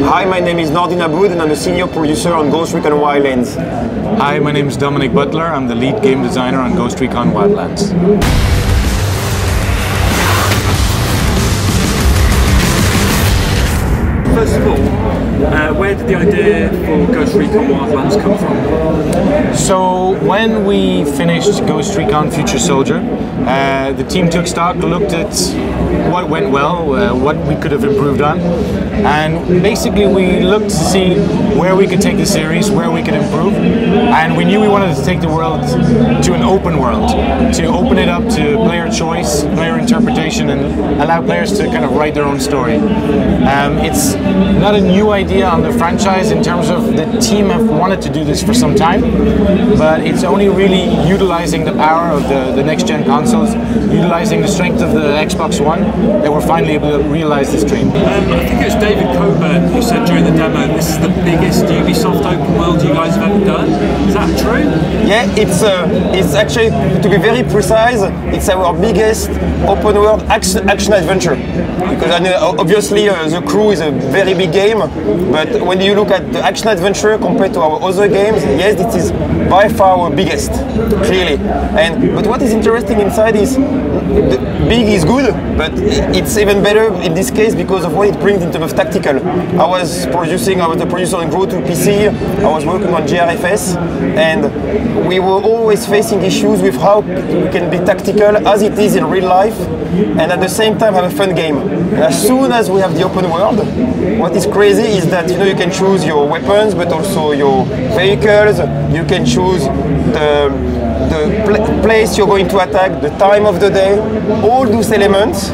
Hi, my name is Nouredine Abboud and I'm a senior producer on Ghost Recon Wildlands. Hi, my name is Dominic Butler. I'm the lead game designer on Ghost Recon Wildlands. First of all, where did the idea for Ghost Recon Wildlands come from? So when we finished Ghost Recon Future Soldier, the team took stock, looked at what went well, what we could have improved on, and basically we looked to see where we could take the series, where we could improve, and we knew we wanted to take the world to an open world, to open it up to player choice, player interpretation, and allow players to kind of write their own story. It's not a new idea on the franchise in terms of the team have wanted to do this for some time, but it's only really utilizing the power of the next-gen consoles, utilizing the strength of the Xbox One, that we're finally able to realize this dream. I think it was David Coburn who said during the demo, this is the biggest Ubisoft open world you guys have ever done. Is that true? Yeah, it's actually, to be very precise, it's our biggest open world action adventure. Because obviously the crew is a very big game, but when you look at the action adventure compared to our other games, yes, this is by far our biggest, clearly. But what is interesting inside is big is good, but it's even better in this case because of what it brings in terms of tactical. I was the producer on Grow to PC, I was working on GRFS, and we were always facing issues with how we can be tactical as it is in real life, and at the same time have a fun game. And as soon as we have the open world, what is crazy is that you can choose your weapons, but also your vehicles. You can choose the place you're going to attack, the time of the day, all those elements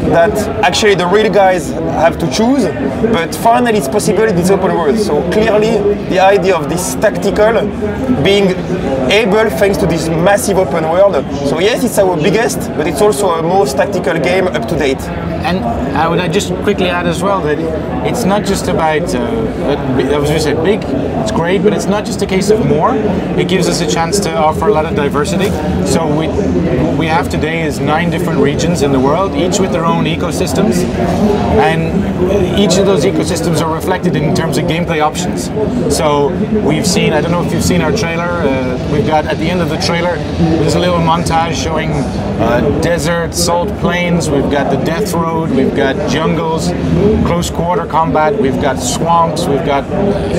that actually the real guys have to choose, but finally it's possible in this open world. So clearly the idea of this tactical being able thanks to this massive open world. So yes, it's our biggest, but it's also our most tactical game up to date. And I would just quickly add as well that it's not just about, I was going to say big, it's great, but it's not just a case of more. It gives us a chance to offer a lot of diversity. So what we have today is 9 different regions in the world, each with their own ecosystems, and each of those ecosystems are reflected in terms of gameplay options. So we've seen, I don't know if you've seen our trailer, we've got at the end of the trailer, there's a little montage showing desert, salt plains, we've got the death road, we've got jungles, close quarter combat, we've got swamps, we've got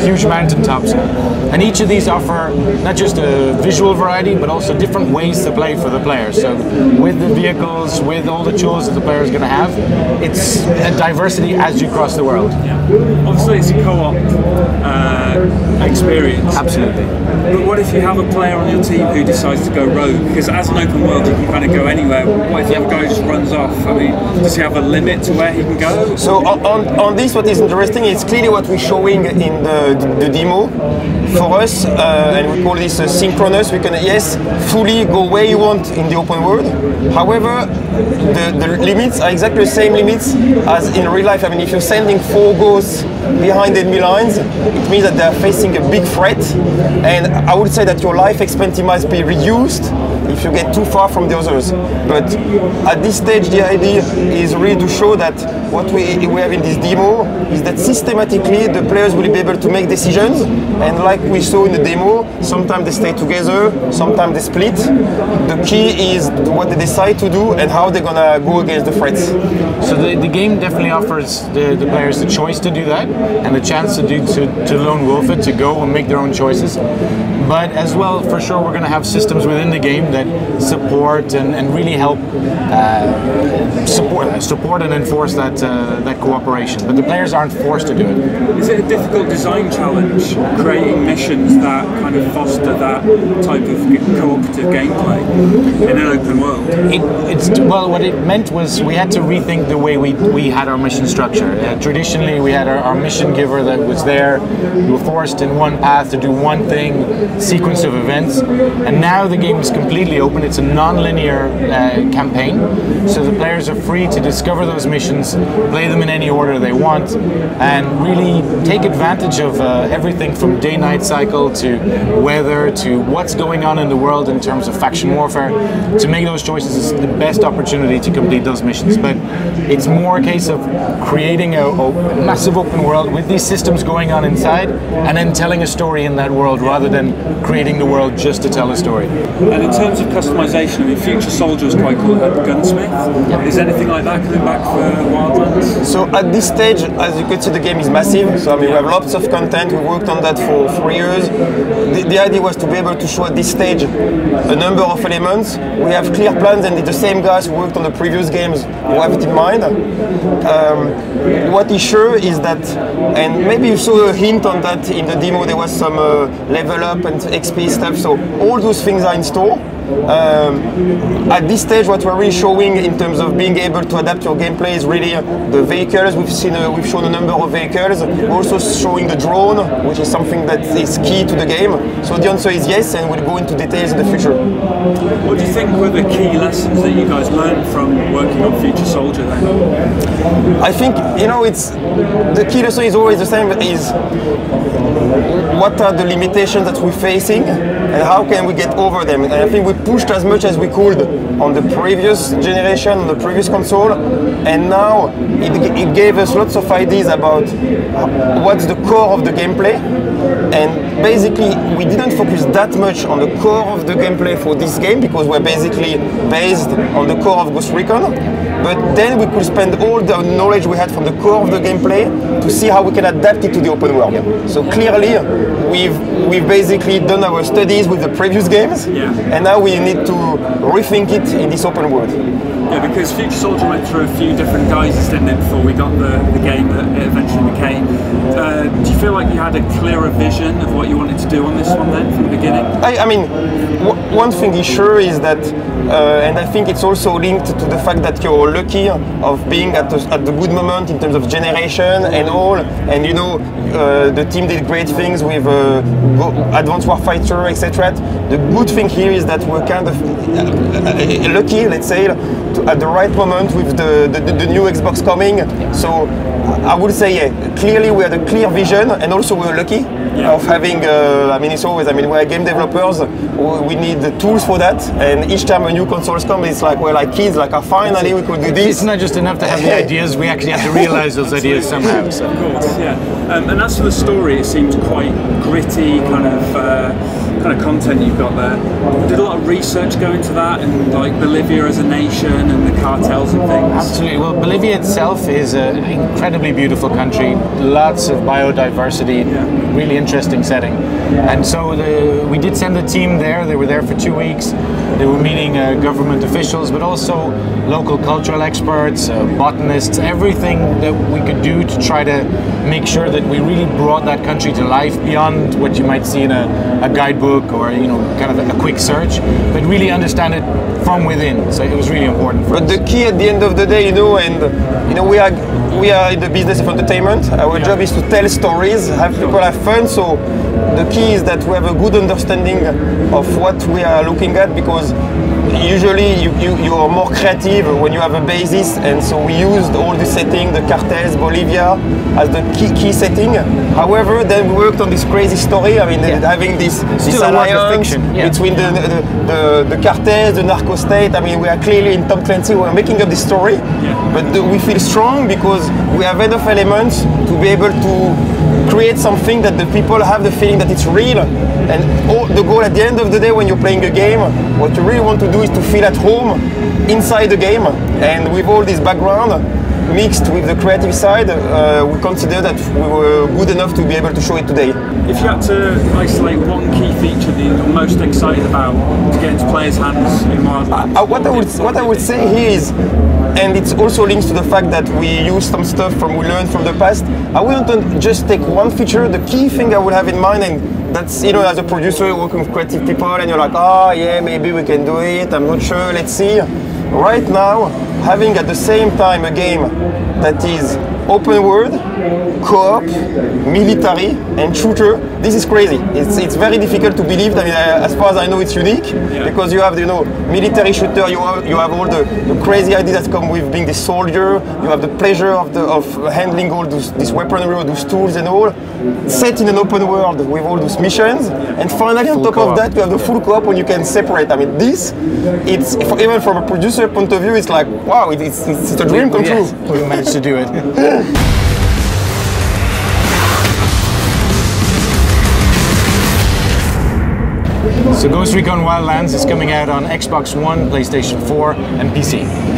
huge mountaintops. And each of these offer not just a visual variety, but also different ways to play for the player. So with the vehicles, with all the tools that the player is going to have, it's a diversity as you cross the world. Yeah. Obviously it's a co-op experience. Absolutely. But what if you have a player on your team who decides to go rogue? Because as an open world you can kind of go anywhere. What if the other guy just runs off? I mean, does he have a limit to where he can go? So on this, what is interesting is clearly what we're showing in the demo. For us, and we call this synchronous, we can, yes, fully go where you want in the open world. However, the limits are exactly the same limits as in real life. I mean, if you're sending 4 ghosts behind enemy lines, it means that they're facing a big threat, and I would say that your life expectancy must be reduced if you get too far from the others. But at this stage, the idea is really to show that what we have in this demo is that systematically the players will be able to make decisions, and like we saw in the demo, sometimes they stay together, sometimes they split. The key is what they decide to do and how they're gonna go against the threats. So the game definitely offers the players the choice to do that and the chance to lone wolf it, to go and make their own choices. But as well, for sure, we're going to have systems within the game that support and really help support and enforce that cooperation. But the players aren't forced to do it. Is it a difficult design challenge creating missions that kind of foster that type of cooperative gameplay in an open world? Well, what it meant was we had to rethink the way we had our mission structure. Traditionally, we had our mission giver that was there. We were forced in one path to do one thing, sequence of events, and now the game is completely open. It's a non-linear campaign, so the players are free to discover those missions, play them in any order they want, and really take advantage of everything from day-night cycle to weather to what's going on in the world in terms of faction warfare. To make those choices is the best opportunity to complete those missions. But it's more a case of creating a massive open world with these systems going on inside, and then telling a story in that world rather than creating the world just to tell a story. And in terms of customization, I mean, Future Soldier is quite cool at the Gunsmith. Is anything like that coming back for Wildlands? So at this stage, as you can see, the game is massive. So I mean, we have lots of content. We worked on that for 3 years. The idea was to be able to show at this stage a number of elements. We have clear plans, and the same guys who worked on the previous games who have it in mind. What is sure is that, and maybe you saw a hint on that in the demo, there was some level up and XP stuff. So all those things are in store. At this stage, what we're really showing in terms of being able to adapt your gameplay is really the vehicles. We've shown a number of vehicles. We're also showing the drone, which is something that is key to the game. So the answer is yes, and we'll go into details in the future. What do you think were the key lessons that you guys learned from working on Future Soldier then? I think, it's the key lesson is always the same, is what are the limitations that we're facing and how can we get over them. And I think we pushed as much as we could on the previous generation, on the previous console, and now it gave us lots of ideas about what's the core of the gameplay. And basically we didn't focus that much on the core of the gameplay for this game because we're basically based on the core of Ghost Recon. But then we could spend all the knowledge we had from the core of the gameplay to see how we can adapt it to the open world. So clearly we've basically done our studies with the previous games, and now we need to rethink it in this open world. Yeah, because Future Soldier went through a few different guises, didn't it, before we got the game that it eventually became. Do you feel like you had a clearer vision of what you wanted to do on this one then from the beginning? I mean, one thing is sure is that, and I think it's also linked to the fact that you're lucky of being at the good moment in terms of generation and all, and the team did great things with Advanced Warfighter, etc. The good thing here is that we're kind of lucky, let's say, at the right moment with the new Xbox coming. So I would say, clearly we had a clear vision, and also we're lucky of having, we're game developers, we need the tools for that, and each time a new console comes, it's like we're like kids, like finally we could do this. It's not just enough to have the ideas, we actually have to realize those ideas somehow. So. Of course, yeah. And as for the story, it seems quite gritty, kind of content you've got there. Did a lot of research go into that, and like Bolivia as a nation and the cartels and things? Absolutely. Well, Bolivia itself is an incredibly beautiful country, lots of biodiversity, really interesting setting. And so we did send a team there. They were there for 2 weeks. They were meeting government officials, but also local cultural experts, botanists, everything that we could do to try to make sure that we really brought that country to life beyond what you might see in a guidebook or kind of a quick search, but really understand it from within. So it was really important for us. But the key at the end of the day, we are in the business of entertainment. Our job is to tell stories, have people have fun. So the key is that we have a good understanding of what we are looking at, because usually you are more creative when you have a basis, and so we used all the setting, the cartels, Bolivia as the key setting. However, then we worked on this crazy story. Having this alliance between the cartels, the narco state. We are clearly in Tom Clancy. We are making up this story, but we feel strong because we have enough elements to be able to create something that the people have the feeling that it's real. And the goal at the end of the day, when you're playing a game, what you really want to do is to feel at home inside the game. And with all this background mixed with the creative side, we consider that we were good enough to be able to show it today. If you had to isolate one key feature that you're most excited about to get into players' hands in Wildlands, what I would say here is, and it also links to the fact that we use some stuff we learned from the past. I wouldn't just take one feature. The key thing I would have in mind, and that's, as a producer working with creative people, and you're like, maybe we can do it, I'm not sure, let's see. Right now, having at the same time a game that is open world, co-op, military, and shooter, this is crazy. It's very difficult to believe. As far as I know, it's unique because you have military shooter. You have all the crazy ideas that come with being the soldier. You have the pleasure of handling all this weaponry, all those tools and all, set in an open world with all those missions. And finally, on top of that, you have the full co-op when you can separate. It's even from a producer point of view, it's like, wow, it's a dream come true. We managed to do it. So Ghost Recon Wildlands is coming out on Xbox One, PlayStation 4, and PC.